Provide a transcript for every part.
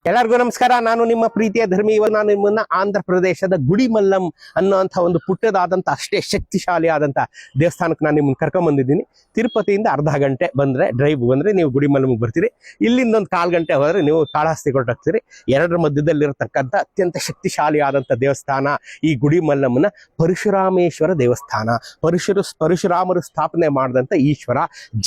ಎಲ್ಲರಿಗೂ ನಮಸ್ಕಾರ. ನಾನು ನಿಮ್ಮ ಪ್ರೀತಿಯ ಧರ್ಮಿ. ಇವಾಗ ನಾನು ನಿಮ್ಮನ್ನ ಆಂಧ್ರ ಪ್ರದೇಶದ ಗುಡಿಮಲ್ಲಂ ಅನ್ನುವಂಥ ಒಂದು ಪುಟ್ಟದಾದಂಥ ಅಷ್ಟೇ ಶಕ್ತಿಶಾಲಿ ಆದಂಥ ದೇವಸ್ಥಾನಕ್ಕೆ ನಾನು ನಿಮ್ಮನ್ನು ಕರ್ಕೊಂಡ್ ಬಂದಿದ್ದೀನಿ. ತಿರುಪತಿಯಿಂದ ಅರ್ಧ ಗಂಟೆ ಬಂದರೆ ಡ್ರೈವ್ ಬಂದರೆ ನೀವು ಗುಡಿಮಲ್ಲಂಗೆ ಬರ್ತೀರಿ. ಇಲ್ಲಿಂದ ಒಂದು 1/4 ಗಂಟೆ ಹೋದರೆ ನೀವು ಕಾಳಹಸ್ತಿ ಕೊಟ್ಟಾಗ್ತೀರಿ. ಎರಡರ ಮಧ್ಯದಲ್ಲಿರತಕ್ಕಂಥ ಅತ್ಯಂತ ಶಕ್ತಿಶಾಲಿ ಆದಂಥ ದೇವಸ್ಥಾನ ಈ ಗುಡಿಮಲ್ಲಂನ ಪರಶುರಾಮೇಶ್ವರ ದೇವಸ್ಥಾನ. ಪರಶುರಾಮರು ಸ್ಥಾಪನೆ ಮಾಡಿದಂಥ ಈಶ್ವರ,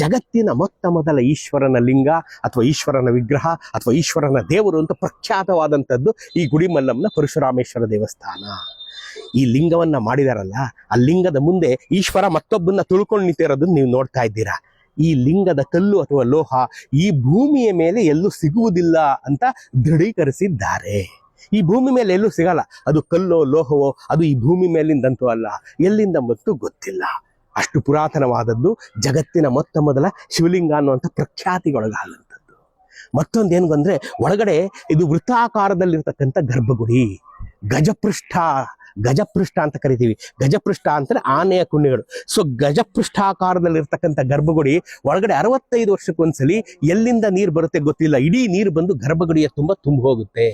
ಜಗತ್ತಿನ ಮೊತ್ತ ಮೊದಲ ಈಶ್ವರನ ಲಿಂಗ ಅಥವಾ ಈಶ್ವರನ ವಿಗ್ರಹ ಅಥವಾ ಈಶ್ವರನ ದೇವರು ಅಂತ ಪ್ರಖ್ಯಾತವಾದಂಥದ್ದು ಈ ಗುಡಿಮಲ್ಲಂನ ಪರಶುರಾಮೇಶ್ವರ ದೇವಸ್ಥಾನ. ಈ ಲಿಂಗವನ್ನ ಮಾಡಿದಾರಲ್ಲ, ಆ ಲಿಂಗದ ಮುಂದೆ ಈಶ್ವರ ಮತ್ತೊಬ್ಬನ್ನ ತುಳ್ಕೊಂಡು ನಿಂತಿರೋದನ್ನ ನೀವು ನೋಡ್ತಾ ಇದ್ದೀರಾ. ಈ ಲಿಂಗದ ಕಲ್ಲು ಅಥವಾ ಲೋಹ ಈ ಭೂಮಿಯ ಮೇಲೆ ಎಲ್ಲೂ ಸಿಗುವುದಿಲ್ಲ ಅಂತ ದೃಢೀಕರಿಸಿದ್ದಾರೆ. ಈ ಭೂಮಿ ಮೇಲೆ ಎಲ್ಲೂ ಸಿಗಲ್ಲ. ಅದು ಕಲ್ಲೋ ಲೋಹವೋ ಅದು ಈ ಭೂಮಿ ಮೇಲಿಂದಂತೂ ಅಲ್ಲ, ಎಲ್ಲಿಂದ ಮತ್ತು ಗೊತ್ತಿಲ್ಲ. ಅಷ್ಟು ಪುರಾತನವಾದದ್ದು, ಜಗತ್ತಿನ ಮೊತ್ತ ಮೊದಲ ಶಿವಲಿಂಗ ಅನ್ನುವಂಥ ಪ್ರಖ್ಯಾತಿಗೊಳಗಾದಂಥದ್ದು. ಮತ್ತೊಂದೇನು ಅಂದ್ರೆ, ಒಳಗಡೆ ಇದು ವೃತ್ತಾಕಾರದಲ್ಲಿರ್ತಕ್ಕಂಥ ಗರ್ಭಗುಡಿ. ಗಜಪೃಷ್ಠ ಅಂತ ಕರಿತೀವಿ. ಗಜಪೃಷ್ಠ ಅಂದ್ರೆ ಆನೆಯ ಕುಣಿಗಳು. ಸೊ ಗಜಪೃಷ್ಠಾಕಾರದಲ್ಲಿರ್ತಕ್ಕಂಥ ಗರ್ಭಗುಡಿ ಒಳಗಡೆ 65 ವರ್ಷಕ್ಕೊಂದ್ಸಲಿ ಎಲ್ಲಿಂದ ನೀರು ಬರುತ್ತೆ ಗೊತ್ತಿಲ್ಲ, ಇಡೀ ನೀರು ಬಂದು ಗರ್ಭಗುಡಿಯ ತುಂಬ ಹೋಗುತ್ತೆ.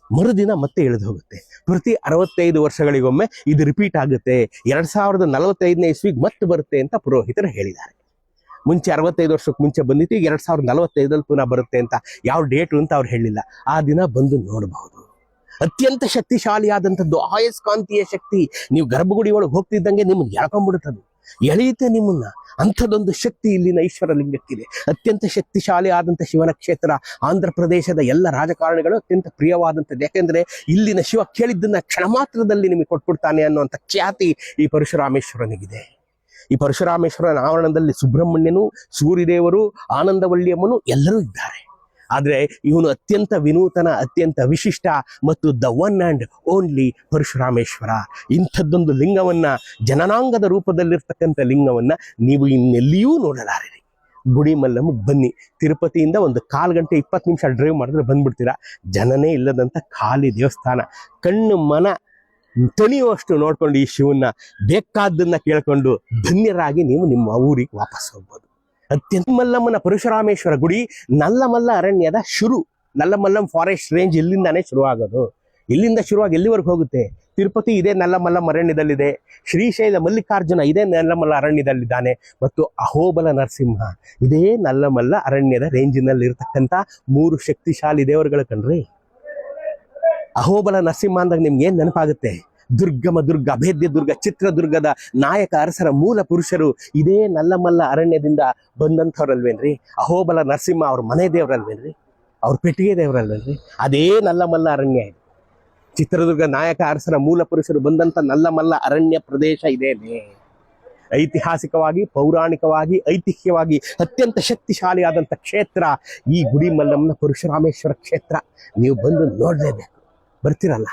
ಮರುದಿನ ಮತ್ತೆ ಇಳಿದು ಹೋಗುತ್ತೆ. ಪ್ರತಿ 65 ವರ್ಷಗಳಿಗೊಮ್ಮೆ ಇದು ರಿಪೀಟ್ ಆಗುತ್ತೆ. 2045ನೇ ಇಸ್ವಿಗೆ ಮತ್ತೆ ಬರುತ್ತೆ ಅಂತ ಪುರೋಹಿತರು ಹೇಳಿದ್ದಾರೆ. ಮುಂಚೆ 65 ವರ್ಷಕ್ಕೆ ಮುಂಚೆ ಬಂದಿತ್ತು, ಈಗ 2045ರಲ್ಲಿ ಪುನಃ ಬರುತ್ತೆ ಅಂತ. ಯಾವ ಡೇಟು ಅಂತ ಅವ್ರು ಹೇಳಿಲ್ಲ. ಆ ದಿನ ಬಂದು ನೋಡಬಹುದು. ಅತ್ಯಂತ ಶಕ್ತಿಶಾಲಿಯಾದಂಥದ್ದು, ಆಯಸ್ಕಾಂತೀಯ ಶಕ್ತಿ. ನೀವು ಗರ್ಭಗುಡಿ ಒಳಗೆ ಹೋಗ್ತಿದ್ದಂಗೆ ನಿಮ್ಮನ್ನು ಎಳ್ಕೊಂಡ್ಬಿಡುತ್ತದು, ಎಳೆಯುತ್ತೆ ನಿಮ್ಮನ್ನ. ಅಂಥದ್ದೊಂದು ಶಕ್ತಿ ಇಲ್ಲಿನ ಈಶ್ವರ ಲಿಂಗಕ್ಕಿದೆ. ಅತ್ಯಂತ ಶಕ್ತಿಶಾಲಿ ಆದಂಥ ಶಿವನ ಕ್ಷೇತ್ರ. ಆಂಧ್ರ ಪ್ರದೇಶದ ಎಲ್ಲ ರಾಜಕಾರಣಿಗಳು ಅತ್ಯಂತ ಪ್ರಿಯವಾದಂಥದ್ದು. ಯಾಕೆಂದ್ರೆ ಇಲ್ಲಿನ ಶಿವ ಕೇಳಿದ್ದನ್ನ ಕ್ಷಣ ಮಾತ್ರದಲ್ಲಿ ನಿಮಗೆ ಕೊಟ್ಬಿಡ್ತಾನೆ ಅನ್ನುವಂಥ ಖ್ಯಾತಿ ಈ ಪರಶುರಾಮೇಶ್ವರನಿಗಿದೆ. ಈ ಪರಶುರಾಮೇಶ್ವರನ ಆವರಣದಲ್ಲಿ ಸುಬ್ರಹ್ಮಣ್ಯನು, ಸೂರ್ಯದೇವರು, ಆನಂದವಳ್ಳಿಯಮ್ಮನು ಎಲ್ಲರೂ ಇದ್ದಾರೆ. ಆದರೆ ಇವನು ಅತ್ಯಂತ ವಿನೂತನ, ಅತ್ಯಂತ ವಿಶಿಷ್ಟ ಮತ್ತು ದ ಒನ್ ಆ್ಯಂಡ್ ಓನ್ಲಿ ಪರಶುರಾಮೇಶ್ವರ. ಇಂಥದ್ದೊಂದು ಲಿಂಗವನ್ನ, ಜನನಾಂಗದ ರೂಪದಲ್ಲಿರ್ತಕ್ಕಂಥ ಲಿಂಗವನ್ನ ನೀವು ಇನ್ನೆಲ್ಲಿಯೂ ನೋಡಲಾರಿರಿ. ಗುಡಿಮಲ್ಲಂಗೆ ಬನ್ನಿ. ತಿರುಪತಿಯಿಂದ ಒಂದು 1/4 ಗಂಟೆ 20 ನಿಮಿಷ ಡ್ರೈವ್ ಮಾಡಿದ್ರೆ ಬಂದ್ಬಿಡ್ತೀರಾ. ಜನನೇ ಇಲ್ಲದಂಥ ಖಾಲಿ ದೇವಸ್ಥಾನ. ಕಣ್ಣು ಮನ ತಣಿಯುವಷ್ಟು ನೋಡ್ಕೊಂಡು ಈ ಶಿವನ್ನ ಬೇಕಾದ್ದನ್ನ ಕೇಳ್ಕೊಂಡು ಧನ್ಯರಾಗಿ ನೀವು ನಿಮ್ಮ ಊರಿಗೆ ವಾಪಸ್ ಹೋಗ್ಬೋದು. ಅತ್ಯಂತ ಮಲ್ಲಮ್ಮನ ಪರಶುರಾಮೇಶ್ವರ ಗುಡಿ ನಲ್ಲಮಲ್ಲ ಅರಣ್ಯದ ಶುರು. ನಲ್ಲಮಲ್ಲಂ ಫಾರೆಸ್ಟ್ ರೇಂಜ್ ಇಲ್ಲಿಂದಾನೇ ಶುರುವಾಗೋದು. ಇಲ್ಲಿಂದ ಶುರುವಾಗಿ ಎಲ್ಲಿವರೆಗೆ ಹೋಗುತ್ತೆ? ತಿರುಪತಿ ಇದೇ ನಲ್ಲಮಲ್ಲಂ ಅರಣ್ಯದಲ್ಲಿದೆ. ಶ್ರೀಶೈಲ ಮಲ್ಲಿಕಾರ್ಜುನ ಇದೇ ನಲ್ಲಮಲ್ಲ ಅರಣ್ಯದಲ್ಲಿದ್ದಾನೆ. ಮತ್ತು ಅಹೋಬಲ ನರಸಿಂಹ ಇದೇ ನಲ್ಲಮಲ್ಲ ಅರಣ್ಯದ ರೇಂಜಿನಲ್ಲಿ ಇರತಕ್ಕಂಥ 3 ಶಕ್ತಿಶಾಲಿ ದೇವರುಗಳು ಕಣ್ರಿ. ಅಹೋಬಲ ನರಸಿಂಹ ಅಂದಾಗ ನಿಮ್ಗೆ ಏನ್ ನೆನಪಾಗುತ್ತೆ? ದುರ್ಗಮ ದುರ್ಗ, ಅಭೇದ್ಯ ದುರ್ಗ, ಚಿತ್ರದುರ್ಗದ ನಾಯಕ ಅರಸರ ಮೂಲ ಪುರುಷರು ಇದೇ ನಲ್ಲಮಲ್ಲ ಅರಣ್ಯದಿಂದ ಬಂದಂಥವ್ರಲ್ವೇನ್ರಿ? ಅಹೋಬಲ ನರಸಿಂಹ ಅವ್ರ ಮನೆ ದೇವರಲ್ವೇನ್ರಿ? ಅವ್ರ ಪೆಟ್ಟಿಗೆ ದೇವರಲ್ವೇನ್ರಿ? ಅದೇ ನಲ್ಲಮಲ್ಲ ಅರಣ್ಯ ಇದೆ. ಚಿತ್ರದುರ್ಗ ನಾಯಕ ಅರಸರ ಮೂಲ ಪುರುಷರು ಬಂದಂಥ ನಲ್ಲಮಲ್ಲ ಅರಣ್ಯ ಪ್ರದೇಶ ಇದೇನೆ. ಐತಿಹಾಸಿಕವಾಗಿ, ಪೌರಾಣಿಕವಾಗಿ, ಐತಿಹ್ಯವಾಗಿ ಅತ್ಯಂತ ಶಕ್ತಿಶಾಲಿಯಾದಂಥ ಕ್ಷೇತ್ರ ಈ ಗುಡಿಮಲ್ಲಂನ ಪರಶುರಾಮೇಶ್ವರ ಕ್ಷೇತ್ರ. ನೀವು ಬಂದು ನೋಡಲೇಬೇಕು. ಬರ್ತೀರಲ್ಲ?